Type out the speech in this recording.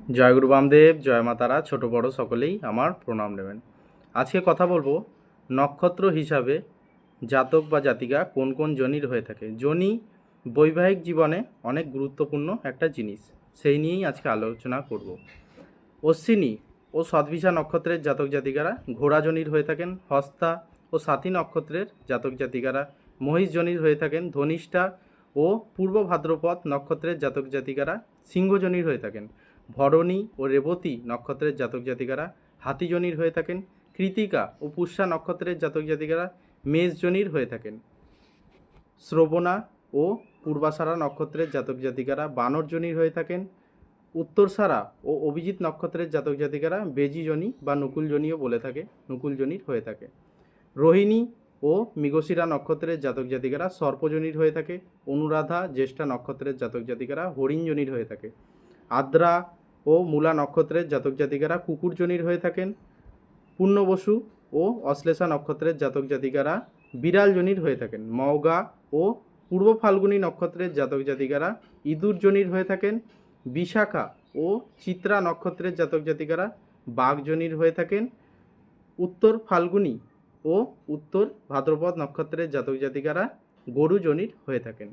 জয় গুরু বামদেব, জয় মা তারা। ছোট বড় সকলেই আমার প্রণাম নেবেন। আজকে কথা বলবো নক্ষত্র হিসাবে জাতক বা জাতিকা কোন কোন জনির হয়ে থাকে। জনি বৈবাহিক জীবনে অনেক গুরুত্বপূর্ণ একটা জিনিস, সেই নিয়েই আজকে আলোচনা করব। অশ্বিনী ও সদ্বিষা নক্ষত্রের জাতক জাতিকারা ঘোড়া জনির হয়ে থাকেন। হস্তা ও সাথী নক্ষত্রের জাতক জাতিকারা মহিষ জনির হয়ে থাকেন। ধনিষ্ঠা ও পূর্ব ভাদ্রপদ নক্ষত্রের জাতক জাতিকারা সিংহ জনির হয়ে থাকেন। ভরণী ও রেবতী নক্ষত্রের জাতক জাতিকারা হাতি জনির হয়ে থাকেন। কৃতিকা ও পুষ্যা নক্ষত্রের জাতক জাতিকারা মেষ জনির হয়ে থাকেন। শ্রবণা ও পূর্বাষাঢ়া নক্ষত্রের জাতক জাতিকারা বানর জনির হয়ে থাকেন। উত্তরসারা ও অভিজিৎ নক্ষত্রের জাতক জাতিকারা বেজিজনী বা নকুলজনীও বলে থাকে, নকুলজনীর হয়ে থাকে। রোহিণী ও মৃগশিরা নক্ষত্রের জাতক জাতিকারা সর্পজনীর হয়ে থাকে। অনুরাধা জ্যেষ্ঠা নক্ষত্রের জাতক জাতিকারা হরিণজনীর হয়ে থাকে। আদ্রা ও মূলা নক্ষত্রের জাতক জাতিকারা কুকুরজনীর হয়ে থাকেন। পূর্ণবসু ও অশ্লেষা নক্ষত্রের জাতক জাতিকারা বিড়ালজনীর হয়ে থাকেন। মওগা ও পূর্ব ফাল্গুনী নক্ষত্রের জাতক জাতিকারা ইঁদুরজনীর হয়ে থাকেন। বিশাখা ও চিত্রা নক্ষত্রের জাতক জাতিকারা বাঘজনীর হয়ে থাকেন। উত্তর ফাল্গুনী ও উত্তর ভাদ্রপদ নক্ষত্রের জাতক জাতিকারা গরুজনীর হয়ে থাকেন।